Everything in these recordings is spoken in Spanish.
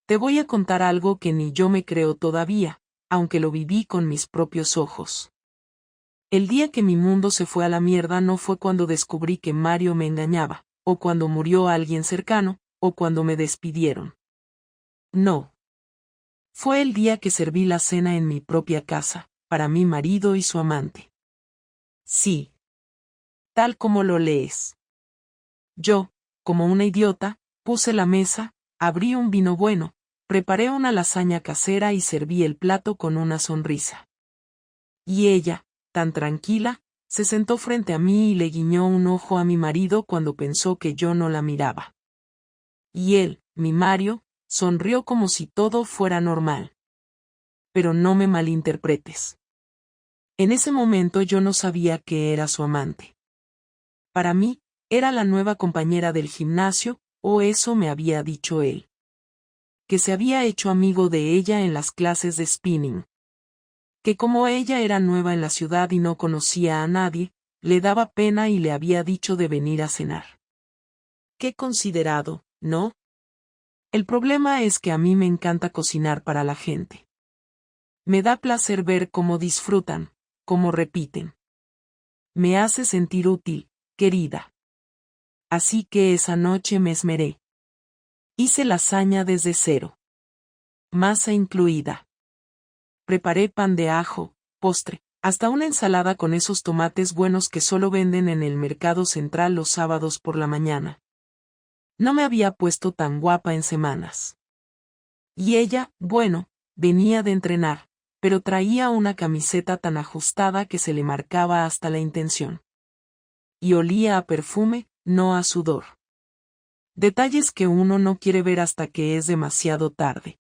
Te voy a contar algo que ni yo me creo todavía, aunque lo viví con mis propios ojos. El día que mi mundo se fue a la mierda no fue cuando descubrí que Mario me engañaba, o cuando murió alguien cercano, o cuando me despidieron. No. Fue el día que serví la cena en mi propia casa, para mi marido y su amante. Sí. Tal como lo lees. Yo, como una idiota, puse la mesa, abrí un vino bueno, preparé una lasaña casera y serví el plato con una sonrisa. Y ella, tan tranquila, se sentó frente a mí y le guiñó un ojo a mi marido cuando pensó que yo no la miraba. Y él, mi Mario, sonrió como si todo fuera normal. Pero no me malinterpretes. En ese momento yo no sabía que era su amante. Para mí, era la nueva compañera del gimnasio, o eso me había dicho él. Que se había hecho amigo de ella en las clases de spinning. Que como ella era nueva en la ciudad y no conocía a nadie, le daba pena y le había dicho de venir a cenar. Qué considerado, ¿no? El problema es que a mí me encanta cocinar para la gente. Me da placer ver cómo disfrutan, cómo repiten. Me hace sentir útil, querida. Así que esa noche me esmeré. Hice lasaña desde cero. Masa incluida. Preparé pan de ajo, postre, hasta una ensalada con esos tomates buenos que solo venden en el mercado central los sábados por la mañana. No me había puesto tan guapa en semanas. Y ella, bueno, venía de entrenar, pero traía una camiseta tan ajustada que se le marcaba hasta la intención. Y olía a perfume, no a sudor. Detalles que uno no quiere ver hasta que es demasiado tarde.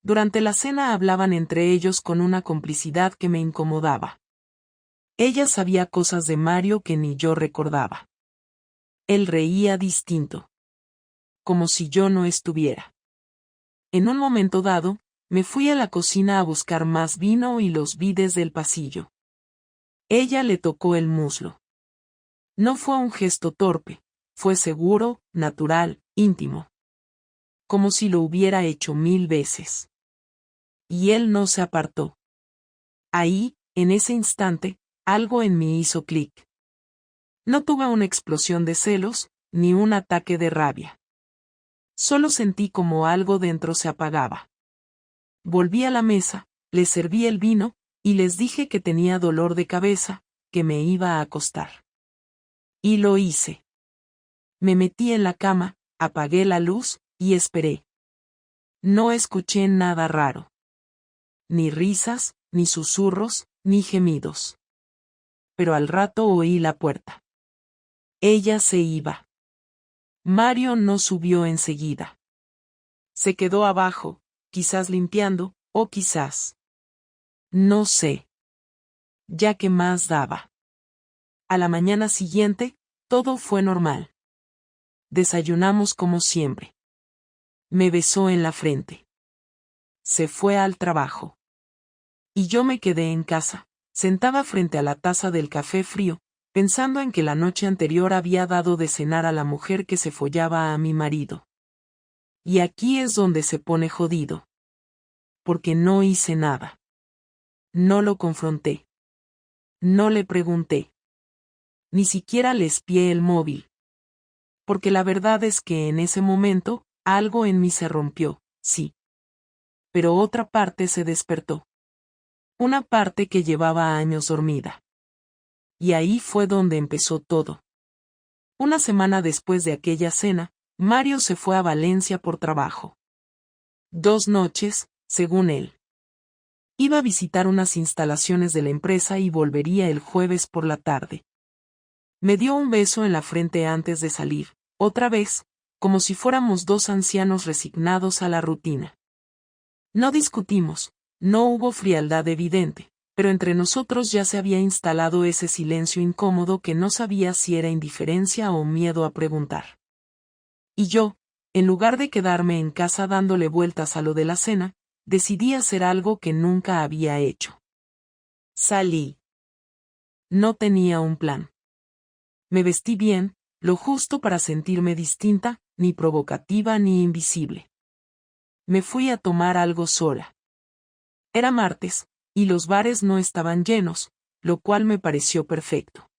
Durante la cena hablaban entre ellos con una complicidad que me incomodaba. Ella sabía cosas de Mario que ni yo recordaba. Él reía distinto. Como si yo no estuviera. En un momento dado, me fui a la cocina a buscar más vino y los vi desde el pasillo. Ella le tocó el muslo. No fue un gesto torpe, fue seguro, natural, íntimo. Como si lo hubiera hecho 1000 veces. Y él no se apartó. Ahí, en ese instante, algo en mí hizo clic. No tuve una explosión de celos, ni un ataque de rabia. Solo sentí como algo dentro se apagaba. Volví a la mesa, les serví el vino, y les dije que tenía dolor de cabeza, que me iba a acostar. Y lo hice. Me metí en la cama, apagué la luz, y esperé. No escuché nada raro. Ni risas, ni susurros, ni gemidos. Pero al rato oí la puerta. Ella se iba. Mario no subió enseguida. Se quedó abajo, quizás limpiando, o quizás. No sé. Ya que más daba. A la mañana siguiente, todo fue normal. Desayunamos como siempre. Me besó en la frente. Se fue al trabajo. Y yo me quedé en casa, sentada frente a la taza del café frío, pensando en que la noche anterior había dado de cenar a la mujer que se follaba a mi marido. Y aquí es donde se pone jodido. Porque no hice nada. No lo confronté. No le pregunté. Ni siquiera le espié el móvil. Porque la verdad es que en ese momento, algo en mí se rompió, sí. Pero otra parte se despertó. Una parte que llevaba años dormida. Y ahí fue donde empezó todo. Una semana después de aquella cena, Mario se fue a Valencia por trabajo. 2 noches, según él. Iba a visitar unas instalaciones de la empresa y volvería el jueves por la tarde. Me dio un beso en la frente antes de salir, otra vez, como si fuéramos 2 ancianos resignados a la rutina. No discutimos, no hubo frialdad evidente, pero entre nosotros ya se había instalado ese silencio incómodo que no sabía si era indiferencia o miedo a preguntar. Y yo, en lugar de quedarme en casa dándole vueltas a lo de la cena, decidí hacer algo que nunca había hecho. Salí. No tenía un plan. Me vestí bien, lo justo para sentirme distinta, ni provocativa ni invisible. Me fui a tomar algo sola. Era martes, y los bares no estaban llenos, lo cual me pareció perfecto.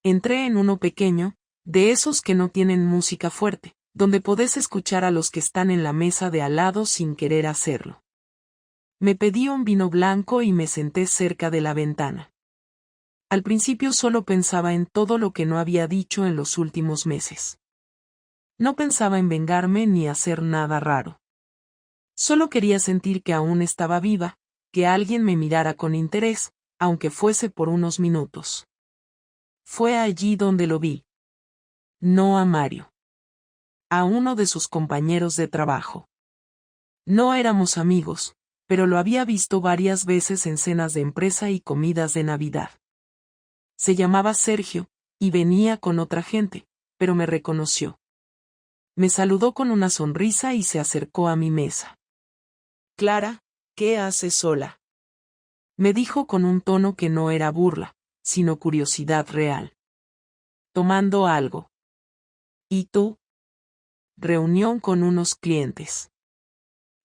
Entré en uno pequeño, de esos que no tienen música fuerte, donde podés escuchar a los que están en la mesa de al lado sin querer hacerlo. Me pedí un vino blanco y me senté cerca de la ventana. Al principio solo pensaba en todo lo que no había dicho en los últimos meses. No pensaba en vengarme ni hacer nada raro. Solo quería sentir que aún estaba viva, que alguien me mirara con interés, aunque fuese por unos minutos. Fue allí donde lo vi. No a Mario. A uno de sus compañeros de trabajo. No éramos amigos, pero lo había visto varias veces en cenas de empresa y comidas de Navidad. Se llamaba Sergio, y venía con otra gente, pero me reconoció. Me saludó con una sonrisa y se acercó a mi mesa. Clara, ¿qué haces sola? Me dijo con un tono que no era burla, sino curiosidad real. Tomando algo. ¿Y tú? Reunión con unos clientes.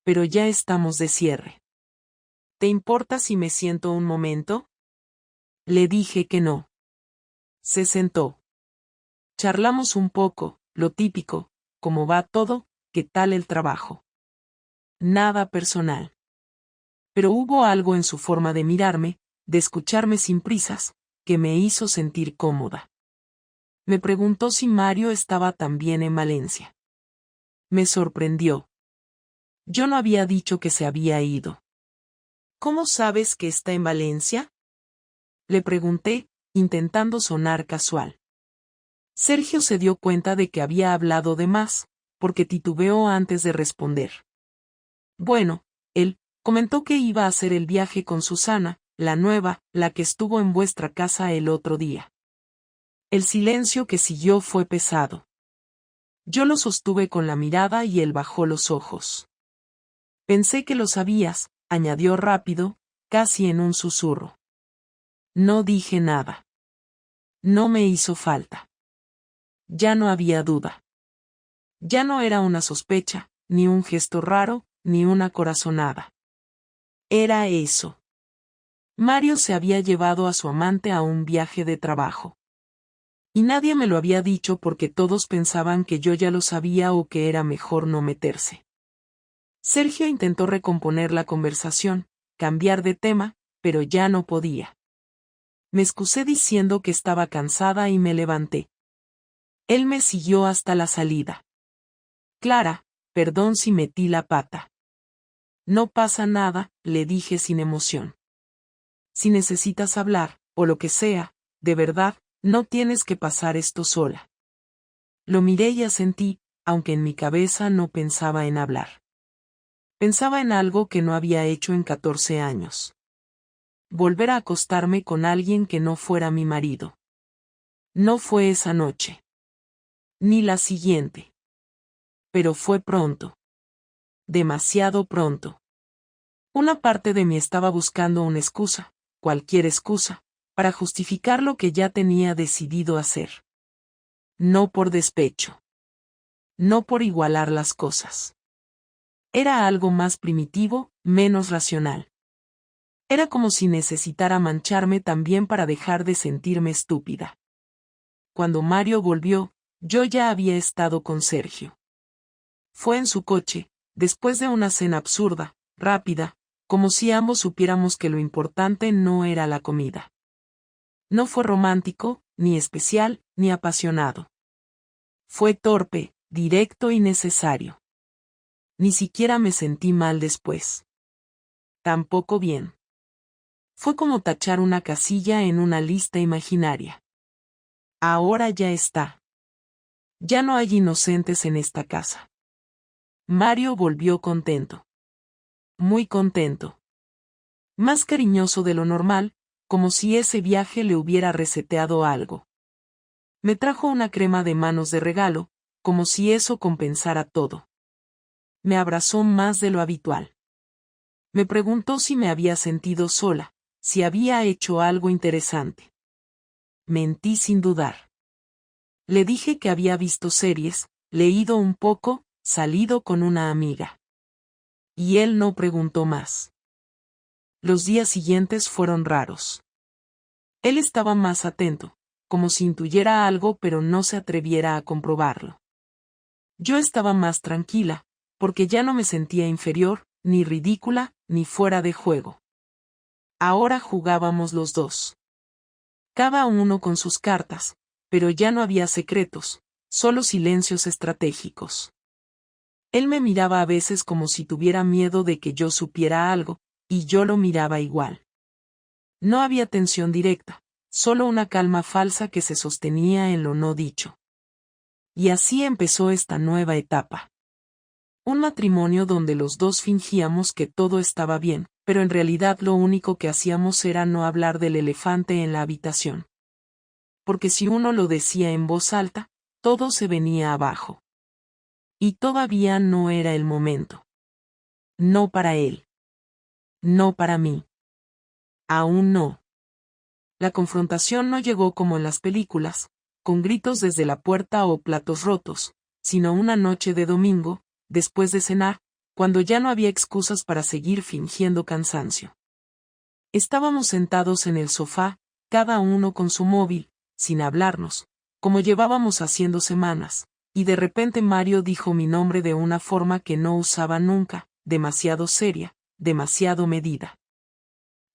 Pero ya estamos de cierre. ¿Te importa si me siento un momento? Le dije que no. Se sentó. Charlamos un poco, lo típico, cómo va todo, qué tal el trabajo. Nada personal. Pero hubo algo en su forma de mirarme, de escucharme sin prisas, que me hizo sentir cómoda. Me preguntó si Mario estaba también en Valencia. Me sorprendió. Yo no había dicho que se había ido. ¿Cómo sabes que está en Valencia? Le pregunté, intentando sonar casual. Sergio se dio cuenta de que había hablado de más, porque titubeó antes de responder. Bueno, él comentó que iba a hacer el viaje con Susana, la nueva, la que estuvo en vuestra casa el otro día. El silencio que siguió fue pesado. Yo lo sostuve con la mirada y él bajó los ojos. Pensé que lo sabías, añadió rápido, casi en un susurro. No dije nada. No me hizo falta. Ya no había duda. Ya no era una sospecha, ni un gesto raro, ni una corazonada. Era eso. Mario se había llevado a su amante a un viaje de trabajo. Y nadie me lo había dicho porque todos pensaban que yo ya lo sabía o que era mejor no meterse. Sergio intentó recomponer la conversación, cambiar de tema, pero ya no podía. Me excusé diciendo que estaba cansada y me levanté. Él me siguió hasta la salida. Clara, perdón si metí la pata. No pasa nada, le dije sin emoción. Si necesitas hablar, o lo que sea, de verdad, no tienes que pasar esto sola. Lo miré y asentí, aunque en mi cabeza no pensaba en hablar. Pensaba en algo que no había hecho en 14 años. Volver a acostarme con alguien que no fuera mi marido. No fue esa noche. Ni la siguiente. Pero fue pronto. Demasiado pronto. Una parte de mí estaba buscando una excusa, cualquier excusa, para justificar lo que ya tenía decidido hacer. No por despecho. No por igualar las cosas. Era algo más primitivo, menos racional. Era como si necesitara mancharme también para dejar de sentirme estúpida. Cuando Mario volvió, yo ya había estado con Sergio. Fue en su coche, después de una cena absurda, rápida, como si ambos supiéramos que lo importante no era la comida. No fue romántico, ni especial, ni apasionado. Fue torpe, directo y necesario. Ni siquiera me sentí mal después. Tampoco bien. Fue como tachar una casilla en una lista imaginaria. Ahora ya está. Ya no hay inocentes en esta casa. Mario volvió contento. Muy contento. Más cariñoso de lo normal, como si ese viaje le hubiera reseteado algo. Me trajo una crema de manos de regalo, como si eso compensara todo. Me abrazó más de lo habitual. Me preguntó si me había sentido sola, si había hecho algo interesante. Mentí sin dudar. Le dije que había visto series, leído un poco, salido con una amiga. Y él no preguntó más. Los días siguientes fueron raros. Él estaba más atento, como si intuyera algo pero no se atreviera a comprobarlo. Yo estaba más tranquila, porque ya no me sentía inferior, ni ridícula, ni fuera de juego. Ahora jugábamos los dos. Cada uno con sus cartas, pero ya no había secretos, solo silencios estratégicos. Él me miraba a veces como si tuviera miedo de que yo supiera algo, y yo lo miraba igual. No había tensión directa, solo una calma falsa que se sostenía en lo no dicho. Y así empezó esta nueva etapa. Un matrimonio donde los dos fingíamos que todo estaba bien, pero en realidad lo único que hacíamos era no hablar del elefante en la habitación. Porque si uno lo decía en voz alta, todo se venía abajo. Y todavía no era el momento. No para él. No para mí. Aún no. La confrontación no llegó como en las películas, con gritos desde la puerta o platos rotos, sino una noche de domingo, después de cenar, cuando ya no había excusas para seguir fingiendo cansancio. Estábamos sentados en el sofá, cada uno con su móvil, sin hablarnos, como llevábamos haciendo semanas, y de repente Mario dijo mi nombre de una forma que no usaba nunca, demasiado seria, demasiado medida.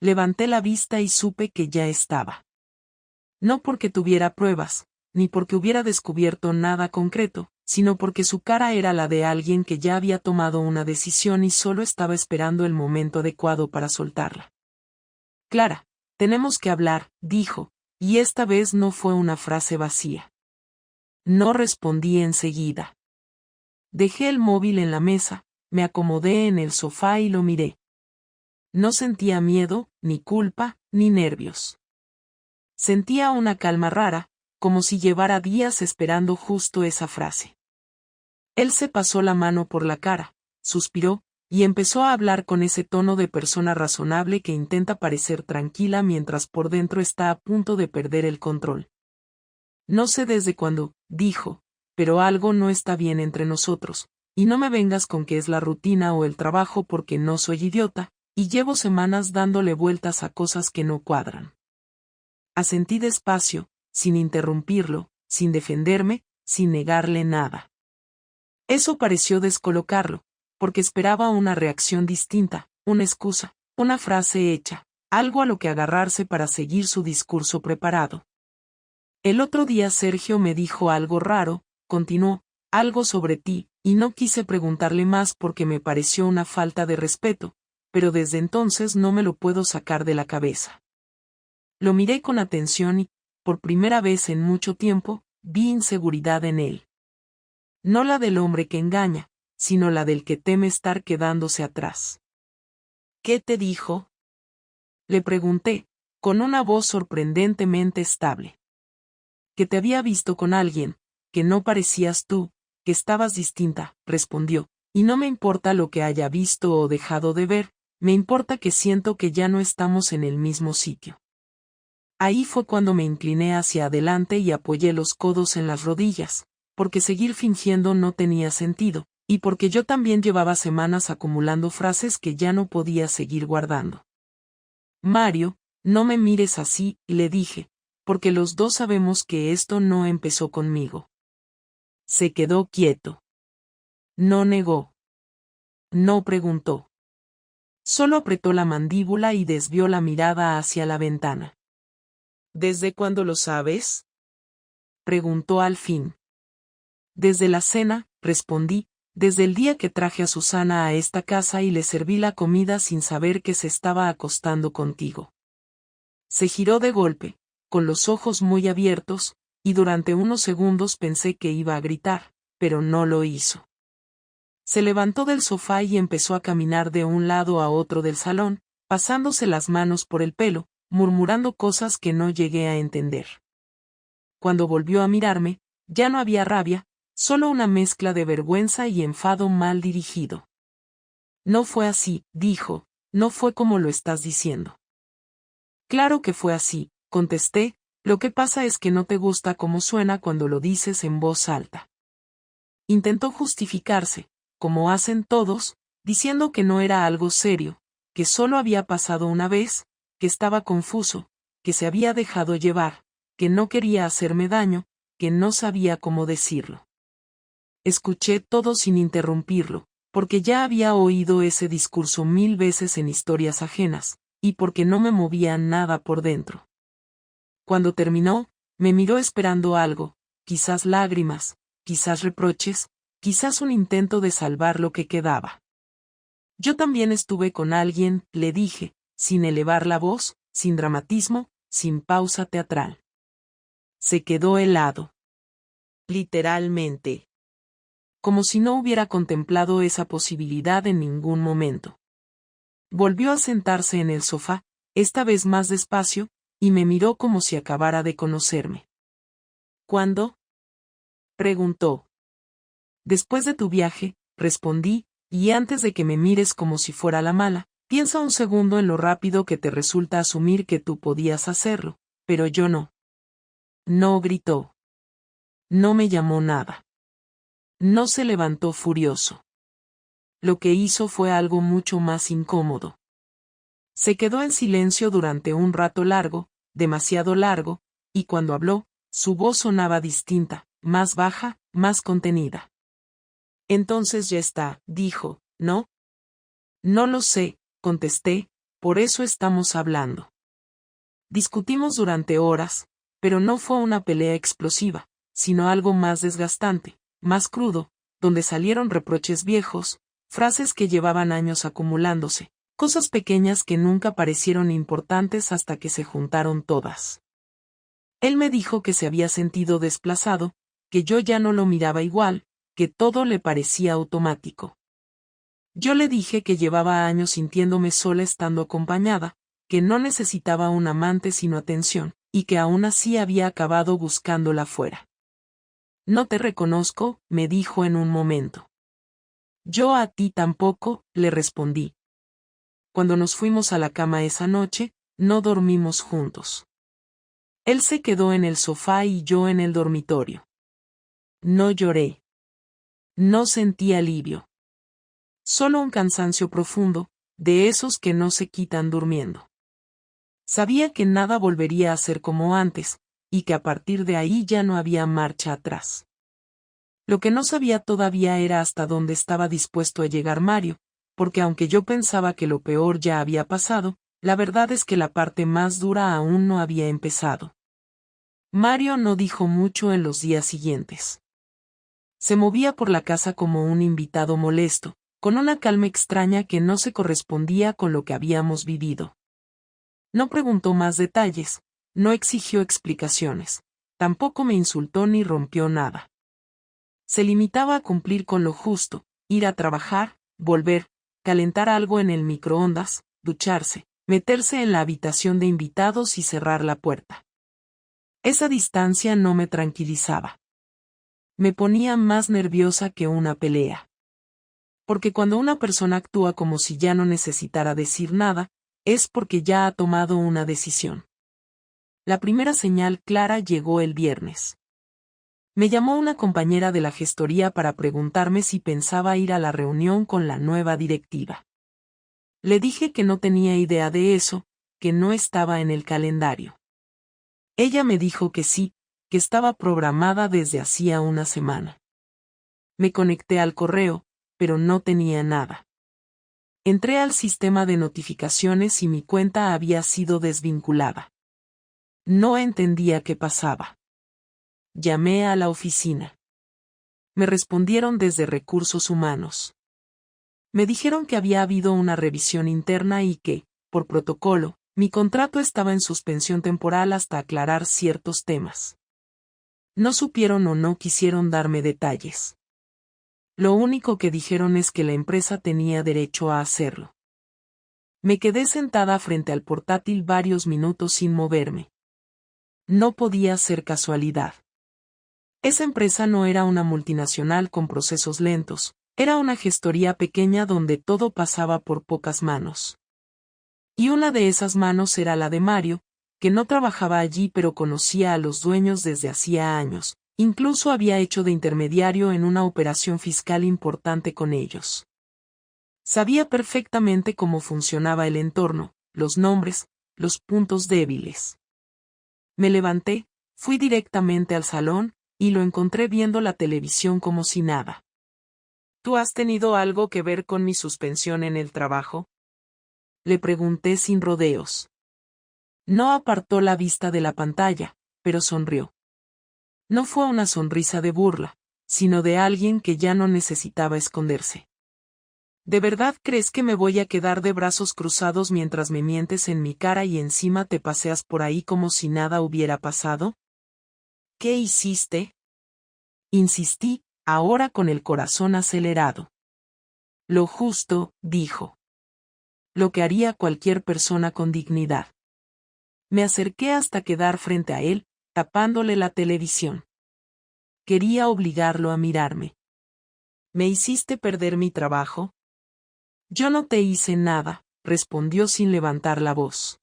Levanté la vista y supe que ya estaba. No porque tuviera pruebas, ni porque hubiera descubierto nada concreto, sino porque su cara era la de alguien que ya había tomado una decisión y solo estaba esperando el momento adecuado para soltarla. Clara, tenemos que hablar, dijo, y esta vez no fue una frase vacía. No respondí enseguida. Dejé el móvil en la mesa, me acomodé en el sofá y lo miré. No sentía miedo, ni culpa, ni nervios. Sentía una calma rara, como si llevara días esperando justo esa frase. Él se pasó la mano por la cara, suspiró, y empezó a hablar con ese tono de persona razonable que intenta parecer tranquila mientras por dentro está a punto de perder el control. No sé desde cuándo, dijo, pero algo no está bien entre nosotros, y no me vengas con que es la rutina o el trabajo porque no soy idiota, y llevo semanas dándole vueltas a cosas que no cuadran. Asentí despacio, sin interrumpirlo, sin defenderme, sin negarle nada. Eso pareció descolocarlo, porque esperaba una reacción distinta, una excusa, una frase hecha, algo a lo que agarrarse para seguir su discurso preparado. El otro día Sergio me dijo algo raro, continuó, algo sobre ti, y no quise preguntarle más porque me pareció una falta de respeto, pero desde entonces no me lo puedo sacar de la cabeza. Lo miré con atención y, por primera vez en mucho tiempo, vi inseguridad en él. No la del hombre que engaña, sino la del que teme estar quedándose atrás. ¿Qué te dijo? Le pregunté, con una voz sorprendentemente estable. Que te había visto con alguien, que no parecías tú, que estabas distinta, respondió, y no me importa lo que haya visto o dejado de ver, me importa que siento que ya no estamos en el mismo sitio. Ahí fue cuando me incliné hacia adelante y apoyé los codos en las rodillas, porque seguir fingiendo no tenía sentido, y porque yo también llevaba semanas acumulando frases que ya no podía seguir guardando. Mario, no me mires así, le dije, porque los dos sabemos que esto no empezó conmigo. Se quedó quieto. No negó. No preguntó. Solo apretó la mandíbula y desvió la mirada hacia la ventana. ¿Desde cuándo lo sabes? Preguntó al fin. Desde la cena, respondí, desde el día que traje a Susana a esta casa y le serví la comida sin saber que se estaba acostando contigo. Se giró de golpe, con los ojos muy abiertos, y durante unos segundos pensé que iba a gritar, pero no lo hizo. Se levantó del sofá y empezó a caminar de un lado a otro del salón, pasándose las manos por el pelo, murmurando cosas que no llegué a entender. Cuando volvió a mirarme, ya no había rabia, solo una mezcla de vergüenza y enfado mal dirigido. No fue así, dijo, no fue como lo estás diciendo. Claro que fue así, contesté, lo que pasa es que no te gusta cómo suena cuando lo dices en voz alta. Intentó justificarse, como hacen todos, diciendo que no era algo serio, que solo había pasado una vez, que estaba confuso, que se había dejado llevar, que no quería hacerme daño, que no sabía cómo decirlo. Escuché todo sin interrumpirlo, porque ya había oído ese discurso 1000 veces en historias ajenas, y porque no me movía nada por dentro. Cuando terminó, me miró esperando algo, quizás lágrimas, quizás reproches, quizás un intento de salvar lo que quedaba. Yo también estuve con alguien, le dije, sin elevar la voz, sin dramatismo, sin pausa teatral. Se quedó helado. Literalmente. Como si no hubiera contemplado esa posibilidad en ningún momento. Volvió a sentarse en el sofá, esta vez más despacio, y me miró como si acabara de conocerme. ¿Cuándo? Preguntó. Después de tu viaje, respondí, y antes de que me mires como si fuera la mala, piensa un segundo en lo rápido que te resulta asumir que tú podías hacerlo, pero yo no. No gritó. No me llamó nada. No se levantó furioso. Lo que hizo fue algo mucho más incómodo. Se quedó en silencio durante un rato largo, demasiado largo, y cuando habló, su voz sonaba distinta, más baja, más contenida. Entonces ya está, dijo, ¿no? No lo sé, contesté, por eso estamos hablando. Discutimos durante horas, pero no fue una pelea explosiva, sino algo más desgastante, más crudo, donde salieron reproches viejos, frases que llevaban años acumulándose, cosas pequeñas que nunca parecieron importantes hasta que se juntaron todas. Él me dijo que se había sentido desplazado, que yo ya no lo miraba igual, que todo le parecía automático. Yo le dije que llevaba años sintiéndome sola estando acompañada, que no necesitaba un amante sino atención, y que aún así había acabado buscándola fuera. No te reconozco, me dijo en un momento. Yo a ti tampoco, le respondí. Cuando nos fuimos a la cama esa noche, no dormimos juntos. Él se quedó en el sofá y yo en el dormitorio. No lloré. No sentí alivio. Solo un cansancio profundo, de esos que no se quitan durmiendo. Sabía que nada volvería a ser como antes, y que a partir de ahí ya no había marcha atrás. Lo que no sabía todavía era hasta dónde estaba dispuesto a llegar Mario, porque aunque yo pensaba que lo peor ya había pasado, la verdad es que la parte más dura aún no había empezado. Mario no dijo mucho en los días siguientes. Se movía por la casa como un invitado molesto, con una calma extraña que no se correspondía con lo que habíamos vivido. No preguntó más detalles, no exigió explicaciones, tampoco me insultó ni rompió nada. Se limitaba a cumplir con lo justo, ir a trabajar, volver, calentar algo en el microondas, ducharse, meterse en la habitación de invitados y cerrar la puerta. Esa distancia no me tranquilizaba. Me ponía más nerviosa que una pelea. Porque cuando una persona actúa como si ya no necesitara decir nada, es porque ya ha tomado una decisión. La primera señal clara llegó el viernes. Me llamó una compañera de la gestoría para preguntarme si pensaba ir a la reunión con la nueva directiva. Le dije que no tenía idea de eso, que no estaba en el calendario. Ella me dijo que sí, que estaba programada desde hacía una semana. Me conecté al correo, pero no tenía nada. Entré al sistema de notificaciones y mi cuenta había sido desvinculada. No entendía qué pasaba. Llamé a la oficina. Me respondieron desde Recursos Humanos. Me dijeron que había habido una revisión interna y que, por protocolo, mi contrato estaba en suspensión temporal hasta aclarar ciertos temas. No supieron o no quisieron darme detalles. Lo único que dijeron es que la empresa tenía derecho a hacerlo. Me quedé sentada frente al portátil varios minutos sin moverme. No podía ser casualidad. Esa empresa no era una multinacional con procesos lentos, era una gestoría pequeña donde todo pasaba por pocas manos. Y una de esas manos era la de Mario, que no trabajaba allí pero conocía a los dueños desde hacía años, incluso había hecho de intermediario en una operación fiscal importante con ellos. Sabía perfectamente cómo funcionaba el entorno, los nombres, los puntos débiles. Me levanté, fui directamente al salón, y lo encontré viendo la televisión como si nada. ¿Tú has tenido algo que ver con mi suspensión en el trabajo? Le pregunté sin rodeos. No apartó la vista de la pantalla, pero sonrió. No fue una sonrisa de burla, sino de alguien que ya no necesitaba esconderse. ¿De verdad crees que me voy a quedar de brazos cruzados mientras me mientes en mi cara y encima te paseas por ahí como si nada hubiera pasado? ¿Qué hiciste? Insistí, ahora con el corazón acelerado. Lo justo, dijo. Lo que haría cualquier persona con dignidad. Me acerqué hasta quedar frente a él, tapándole la televisión. Quería obligarlo a mirarme. ¿Me hiciste perder mi trabajo? Yo no te hice nada, respondió sin levantar la voz.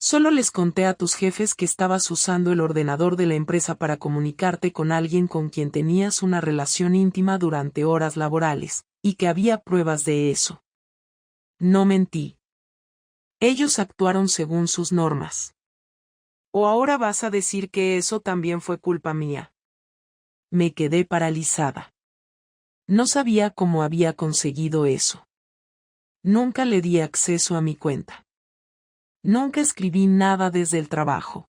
Solo les conté a tus jefes que estabas usando el ordenador de la empresa para comunicarte con alguien con quien tenías una relación íntima durante horas laborales, y que había pruebas de eso. No mentí. Ellos actuaron según sus normas. ¿O ahora vas a decir que eso también fue culpa mía? Me quedé paralizada. No sabía cómo había conseguido eso. Nunca le di acceso a mi cuenta. Nunca escribí nada desde el trabajo.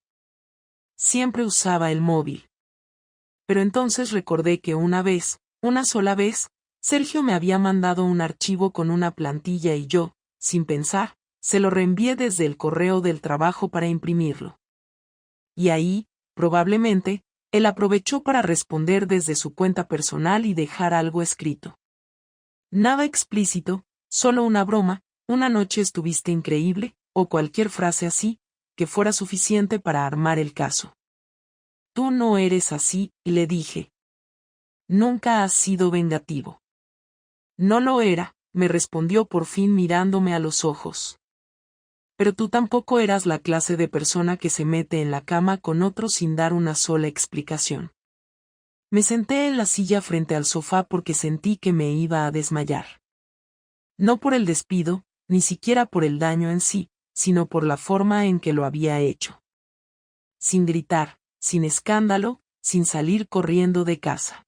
Siempre usaba el móvil. Pero entonces recordé que una sola vez, Sergio me había mandado un archivo con una plantilla y yo, sin pensar, se lo reenvié desde el correo del trabajo para imprimirlo. Y ahí, probablemente, él aprovechó para responder desde su cuenta personal y dejar algo escrito. Nada explícito, solo una broma, una noche estuviste increíble, o cualquier frase así, que fuera suficiente para armar el caso. Tú no eres así, le dije. Nunca has sido vengativo. No lo era, me respondió por fin mirándome a los ojos. Pero tú tampoco eras la clase de persona que se mete en la cama con otro sin dar una sola explicación. Me senté en la silla frente al sofá porque sentí que me iba a desmayar. No por el despido, ni siquiera por el daño en sí, sino por la forma en que lo había hecho. Sin gritar, sin escándalo, sin salir corriendo de casa.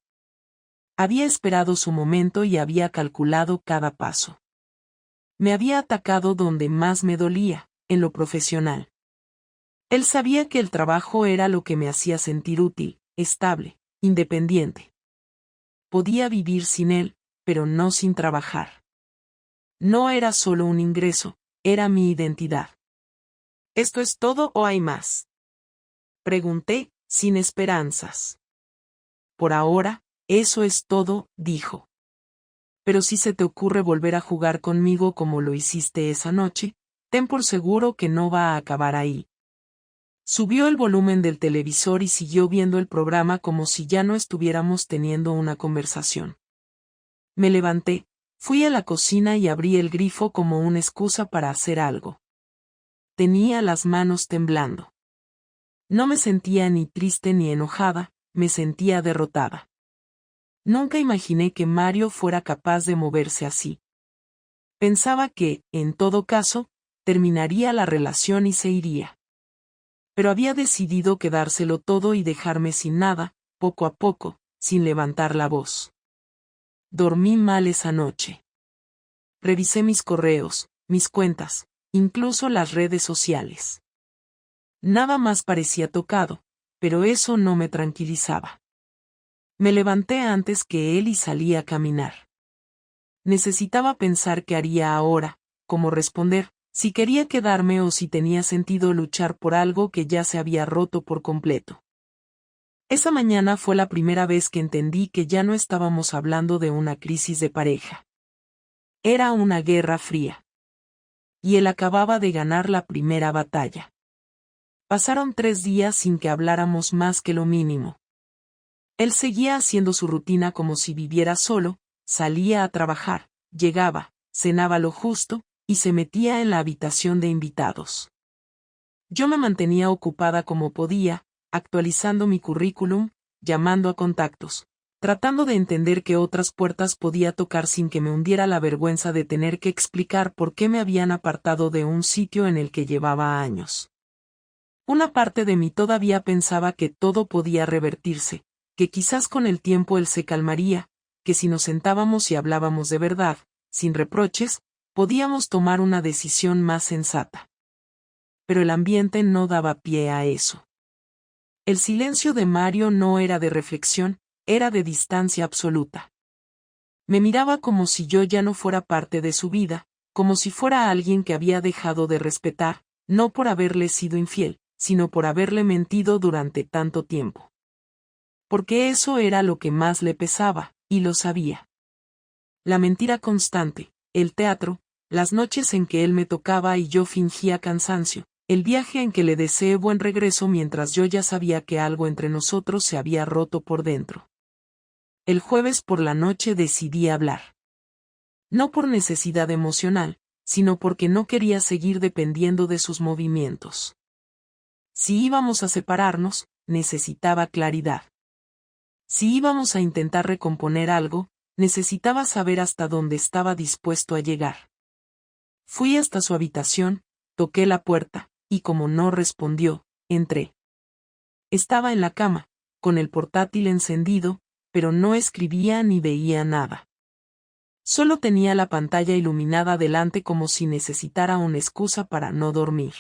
Había esperado su momento y había calculado cada paso. Me había atacado donde más me dolía, en lo profesional. Él sabía que el trabajo era lo que me hacía sentir útil, estable, independiente. Podía vivir sin él, pero no sin trabajar. No era solo un ingreso, era mi identidad. ¿Esto es todo o hay más? Pregunté, sin esperanzas. Por ahora, eso es todo, dijo. Pero si se te ocurre volver a jugar conmigo como lo hiciste esa noche, ten por seguro que no va a acabar ahí. Subió el volumen del televisor y siguió viendo el programa como si ya no estuviéramos teniendo una conversación. Me levanté, fui a la cocina y abrí el grifo como una excusa para hacer algo. Tenía las manos temblando. No me sentía ni triste ni enojada, me sentía derrotada. Nunca imaginé que Mario fuera capaz de moverse así. Pensaba que, en todo caso, terminaría la relación y se iría. Pero había decidido quedárselo todo y dejarme sin nada, poco a poco, sin levantar la voz. Dormí mal esa noche. Revisé mis correos, mis cuentas, incluso las redes sociales. Nada más parecía tocado, pero eso no me tranquilizaba. Me levanté antes que él y salí a caminar. Necesitaba pensar qué haría ahora, cómo responder, si quería quedarme o si tenía sentido luchar por algo que ya se había roto por completo. Esa mañana fue la primera vez que entendí que ya no estábamos hablando de una crisis de pareja. Era una guerra fría. Y él acababa de ganar la primera batalla. Pasaron 3 días sin que habláramos más que lo mínimo. Él seguía haciendo su rutina como si viviera solo, salía a trabajar, llegaba, cenaba lo justo, y se metía en la habitación de invitados. Yo me mantenía ocupada como podía, actualizando mi currículum, llamando a contactos, tratando de entender qué otras puertas podía tocar sin que me hundiera la vergüenza de tener que explicar por qué me habían apartado de un sitio en el que llevaba años. Una parte de mí todavía pensaba que todo podía revertirse, que quizás con el tiempo él se calmaría, que si nos sentábamos y hablábamos de verdad, sin reproches, podíamos tomar una decisión más sensata. Pero el ambiente no daba pie a eso. El silencio de Mario no era de reflexión, era de distancia absoluta. Me miraba como si yo ya no fuera parte de su vida, como si fuera alguien que había dejado de respetar, no por haberle sido infiel, sino por haberle mentido durante tanto tiempo. Porque eso era lo que más le pesaba, y lo sabía. La mentira constante, el teatro, las noches en que él me tocaba y yo fingía cansancio, el viaje en que le deseé buen regreso mientras yo ya sabía que algo entre nosotros se había roto por dentro. El jueves por la noche decidí hablar. No por necesidad emocional, sino porque no quería seguir dependiendo de sus movimientos. Si íbamos a separarnos, necesitaba claridad. Si íbamos a intentar recomponer algo, necesitaba saber hasta dónde estaba dispuesto a llegar. Fui hasta su habitación, toqué la puerta, y como no respondió, entré. Estaba en la cama, con el portátil encendido, pero no escribía ni veía nada. Solo tenía la pantalla iluminada delante como si necesitara una excusa para no dormir.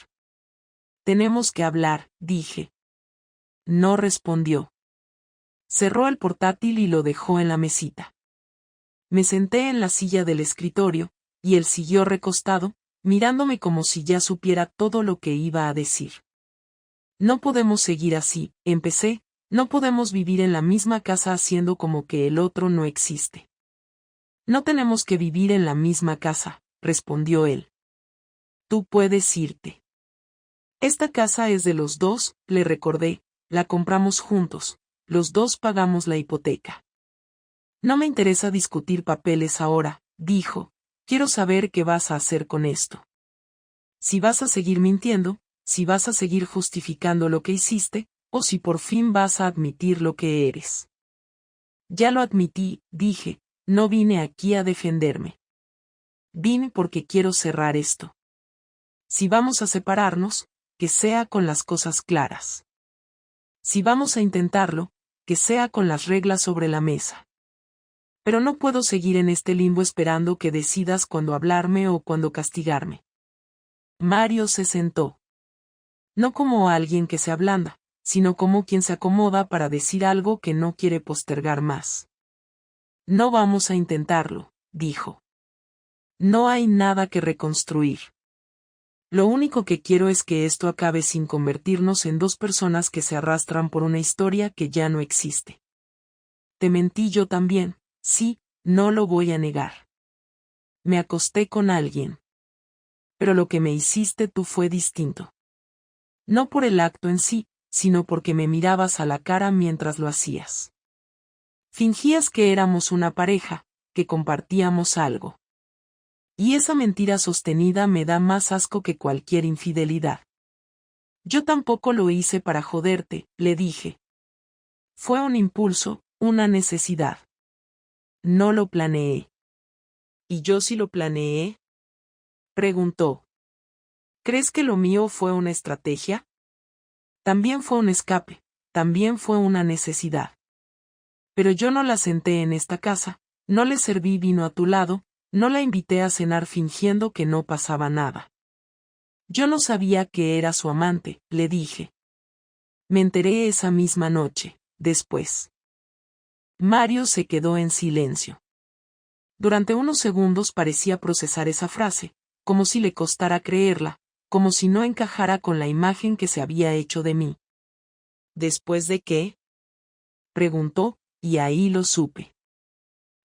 Tenemos que hablar, dije. No respondió. Cerró el portátil y lo dejó en la mesita. Me senté en la silla del escritorio, y él siguió recostado, mirándome como si ya supiera todo lo que iba a decir. No podemos seguir así, empecé, no podemos vivir en la misma casa haciendo como que el otro no existe. No tenemos que vivir en la misma casa, respondió él. Tú puedes irte. Esta casa es de los dos, le recordé, la compramos juntos, los dos pagamos la hipoteca. No me interesa discutir papeles ahora, dijo, quiero saber qué vas a hacer con esto. Si vas a seguir mintiendo, si vas a seguir justificando lo que hiciste, o si por fin vas a admitir lo que eres. Ya lo admití, dije, no vine aquí a defenderme. Vine porque quiero cerrar esto. Si vamos a separarnos, que sea con las cosas claras. Si vamos a intentarlo, que sea con las reglas sobre la mesa. Pero no puedo seguir en este limbo esperando que decidas cuándo hablarme o cuándo castigarme. Mario se sentó. No como alguien que se ablanda, sino como quien se acomoda para decir algo que no quiere postergar más. No vamos a intentarlo, dijo. No hay nada que reconstruir. Lo único que quiero es que esto acabe sin convertirnos en dos personas que se arrastran por una historia que ya no existe. Te mentí yo también, sí, no lo voy a negar. Me acosté con alguien. Pero lo que me hiciste tú fue distinto. No por el acto en sí, sino porque me mirabas a la cara mientras lo hacías. Fingías que éramos una pareja, que compartíamos algo. Y esa mentira sostenida me da más asco que cualquier infidelidad. Yo tampoco lo hice para joderte, le dije. Fue un impulso, una necesidad. No lo planeé. ¿Y yo sí lo planeé? Preguntó. ¿Crees que lo mío fue una estrategia? También fue un escape, también fue una necesidad. Pero yo no la senté en esta casa, no le serví vino a tu lado, no la invité a cenar fingiendo que no pasaba nada. Yo no sabía que era su amante, le dije. Me enteré esa misma noche, después. Mario se quedó en silencio. Durante unos segundos parecía procesar esa frase, como si le costara creerla, como si no encajara con la imagen que se había hecho de mí. ¿Después de qué? Preguntó, y ahí lo supe.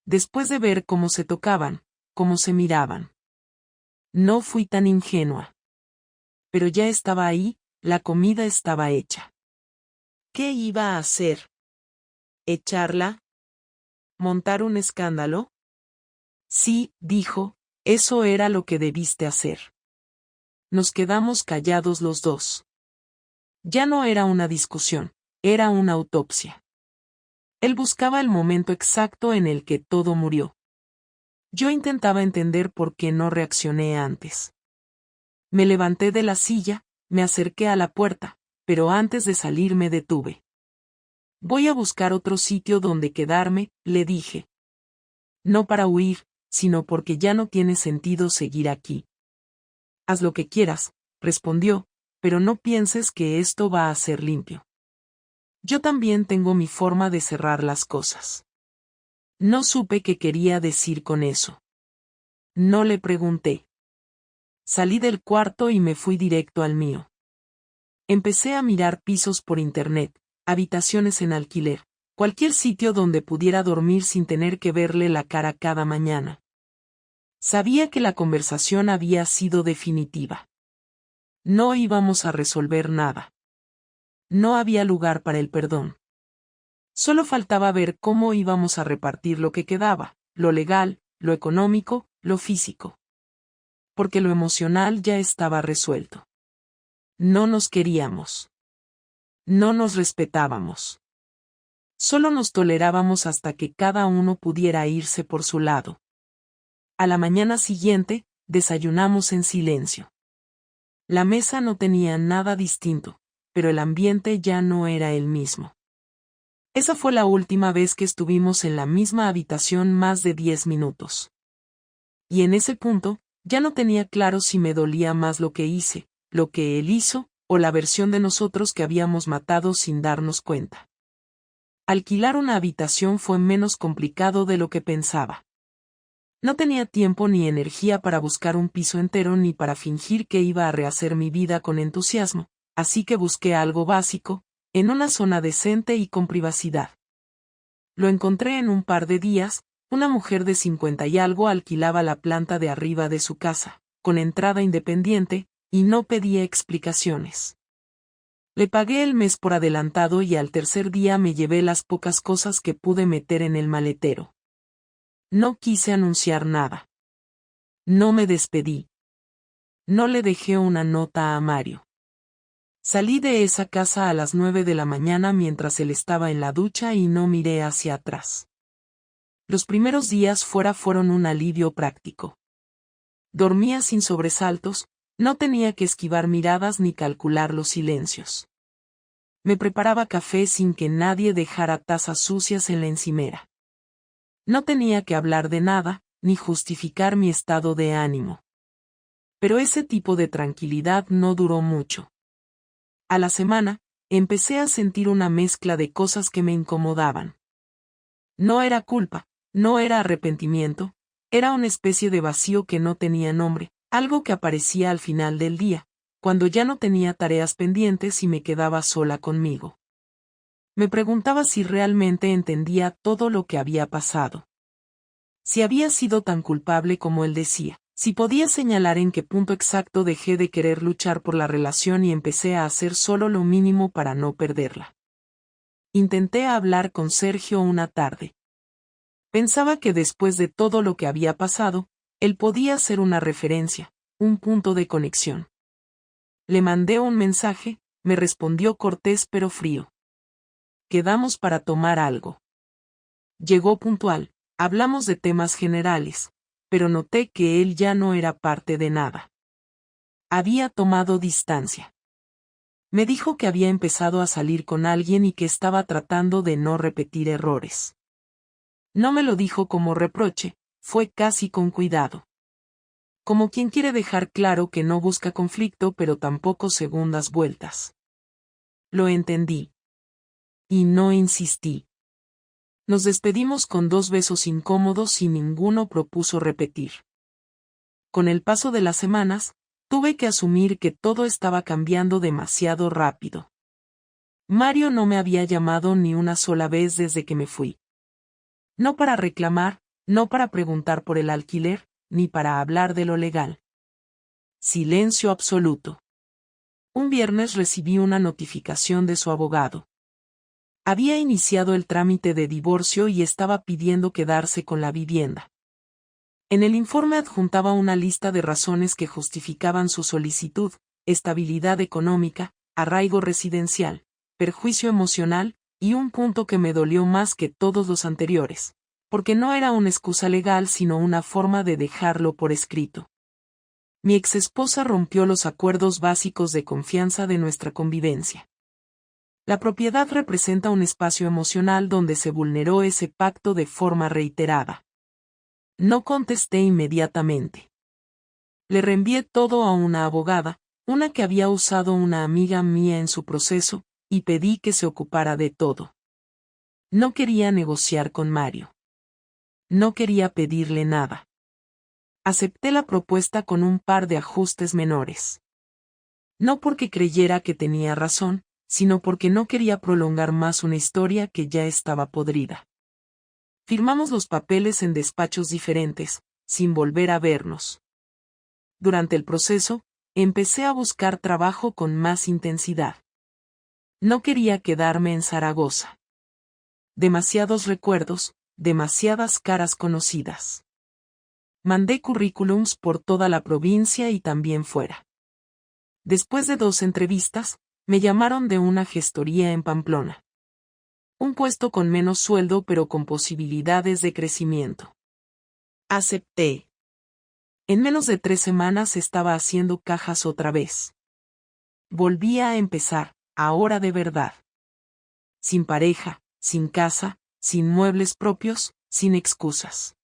Después de ver cómo se tocaban, cómo se miraban. No fui tan ingenua. Pero ya estaba ahí, la comida estaba hecha. ¿Qué iba a hacer? ¿Echarla? ¿Montar un escándalo? Sí, dijo, eso era lo que debiste hacer. Nos quedamos callados los dos. Ya no era una discusión, era una autopsia. Él buscaba el momento exacto en el que todo murió. Yo intentaba entender por qué no reaccioné antes. Me levanté de la silla, me acerqué a la puerta, pero antes de salir me detuve. Voy a buscar otro sitio donde quedarme, le dije. No para huir, sino porque ya no tiene sentido seguir aquí. Haz lo que quieras, respondió, pero no pienses que esto va a ser limpio. Yo también tengo mi forma de cerrar las cosas. No supe qué quería decir con eso. No le pregunté. Salí del cuarto y me fui directo al mío. Empecé a mirar pisos por internet, habitaciones en alquiler, cualquier sitio donde pudiera dormir sin tener que verle la cara cada mañana. Sabía que la conversación había sido definitiva. No íbamos a resolver nada. No había lugar para el perdón. Solo faltaba ver cómo íbamos a repartir lo que quedaba, lo legal, lo económico, lo físico. Porque lo emocional ya estaba resuelto. No nos queríamos. No nos respetábamos. Solo nos tolerábamos hasta que cada uno pudiera irse por su lado. A la mañana siguiente, desayunamos en silencio. La mesa no tenía nada distinto, pero el ambiente ya no era el mismo. Esa fue la última vez que estuvimos en la misma habitación más de 10 minutos. Y en ese punto, ya no tenía claro si me dolía más lo que hice, lo que él hizo, o la versión de nosotros que habíamos matado sin darnos cuenta. Alquilar una habitación fue menos complicado de lo que pensaba. No tenía tiempo ni energía para buscar un piso entero ni para fingir que iba a rehacer mi vida con entusiasmo, así que busqué algo básico, en una zona decente y con privacidad. Lo encontré en un par de días. Una mujer de 50 y algo alquilaba la planta de arriba de su casa, con entrada independiente, y no pedía explicaciones. Le pagué el mes por adelantado y al tercer día me llevé las pocas cosas que pude meter en el maletero. No quise anunciar nada. No me despedí. No le dejé una nota a Mario. Salí de esa casa a las 9 de la mañana mientras él estaba en la ducha y no miré hacia atrás. Los primeros días fuera fueron un alivio práctico. Dormía sin sobresaltos, no tenía que esquivar miradas ni calcular los silencios. Me preparaba café sin que nadie dejara tazas sucias en la encimera. No tenía que hablar de nada, ni justificar mi estado de ánimo. Pero ese tipo de tranquilidad no duró mucho. A la semana, empecé a sentir una mezcla de cosas que me incomodaban. No era culpa, no era arrepentimiento, era una especie de vacío que no tenía nombre, algo que aparecía al final del día, cuando ya no tenía tareas pendientes y me quedaba sola conmigo. Me preguntaba si realmente entendía todo lo que había pasado. Si había sido tan culpable como él decía, si podía señalar en qué punto exacto dejé de querer luchar por la relación y empecé a hacer solo lo mínimo para no perderla. Intenté hablar con Sergio una tarde. Pensaba que después de todo lo que había pasado, él podía ser una referencia, un punto de conexión. Le mandé un mensaje, me respondió cortés pero frío. Quedamos para tomar algo. Llegó puntual, hablamos de temas generales, pero noté que él ya no era parte de nada. Había tomado distancia. Me dijo que había empezado a salir con alguien y que estaba tratando de no repetir errores. No me lo dijo como reproche, fue casi con cuidado. Como quien quiere dejar claro que no busca conflicto pero tampoco segundas vueltas. Lo entendí. Y no insistí. Nos despedimos con 2 besos incómodos y ninguno propuso repetir. Con el paso de las semanas, tuve que asumir que todo estaba cambiando demasiado rápido. Mario no me había llamado ni una sola vez desde que me fui. No para reclamar, no para preguntar por el alquiler, ni para hablar de lo legal. Silencio absoluto. Un viernes recibí una notificación de su abogado. Había iniciado el trámite de divorcio y estaba pidiendo quedarse con la vivienda. En el informe adjuntaba una lista de razones que justificaban su solicitud: estabilidad económica, arraigo residencial, perjuicio emocional, Y un punto que me dolió más que todos los anteriores, porque no era una excusa legal sino una forma de dejarlo por escrito. Mi exesposa rompió los acuerdos básicos de confianza de nuestra convivencia. La propiedad representa un espacio emocional donde se vulneró ese pacto de forma reiterada. No contesté inmediatamente. Le reenvié todo a una abogada, una que había usado una amiga mía en su proceso, y pedí que se ocupara de todo. No quería negociar con Mario. No quería pedirle nada. Acepté la propuesta con un par de ajustes menores. No porque creyera que tenía razón, sino porque no quería prolongar más una historia que ya estaba podrida. Firmamos los papeles en despachos diferentes, sin volver a vernos. Durante el proceso, empecé a buscar trabajo con más intensidad. No quería quedarme en Zaragoza. Demasiados recuerdos, demasiadas caras conocidas. Mandé currículums por toda la provincia y también fuera. Después de 2 entrevistas, me llamaron de una gestoría en Pamplona. Un puesto con menos sueldo pero con posibilidades de crecimiento. Acepté. En menos de 3 semanas estaba haciendo cajas otra vez. Volvía a empezar, ahora de verdad. Sin pareja, sin casa, sin muebles propios, sin excusas.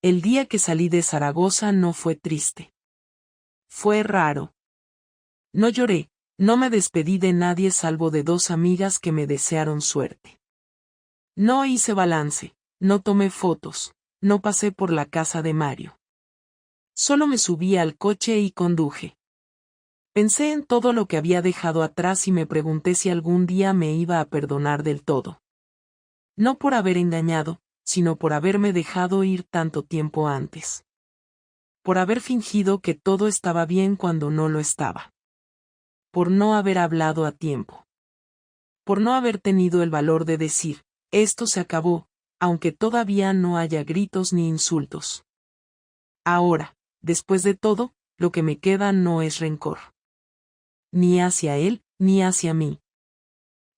El día que salí de Zaragoza no fue triste. Fue raro. No lloré, no me despedí de nadie salvo de 2 amigas que me desearon suerte. No hice balance, no tomé fotos, no pasé por la casa de Mario. Solo me subí al coche y conduje. Pensé en todo lo que había dejado atrás y me pregunté si algún día me iba a perdonar del todo. No por haber engañado, sino por haberme dejado ir tanto tiempo antes. Por haber fingido que todo estaba bien cuando no lo estaba. Por no haber hablado a tiempo. Por no haber tenido el valor de decir, esto se acabó, aunque todavía no haya gritos ni insultos. Ahora, después de todo, lo que me queda no es rencor. Ni hacia él, ni hacia mí.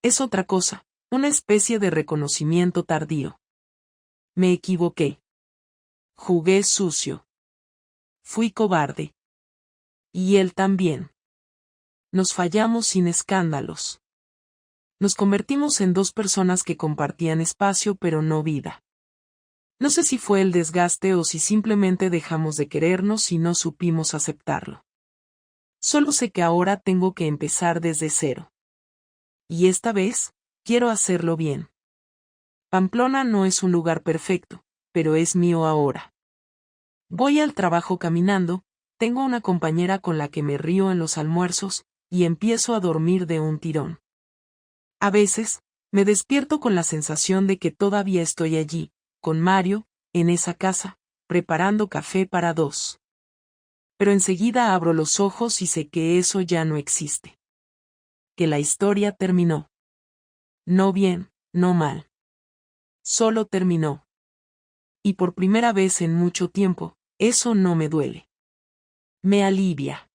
Es otra cosa, una especie de reconocimiento tardío. Me equivoqué. Jugué sucio. Fui cobarde. Y él también. Nos fallamos sin escándalos. Nos convertimos en 2 personas que compartían espacio pero no vida. No sé si fue el desgaste o si simplemente dejamos de querernos y no supimos aceptarlo. Solo sé que ahora tengo que empezar desde cero. Y esta vez, quiero hacerlo bien. Pamplona no es un lugar perfecto, pero es mío ahora. Voy al trabajo caminando, tengo una compañera con la que me río en los almuerzos, y empiezo a dormir de un tirón. A veces, me despierto con la sensación de que todavía estoy allí, con Mario, en esa casa, preparando café para 2. Pero enseguida abro los ojos y sé que eso ya no existe. Que la historia terminó. No bien, no mal. Solo terminó. Y por primera vez en mucho tiempo, eso no me duele. Me alivia.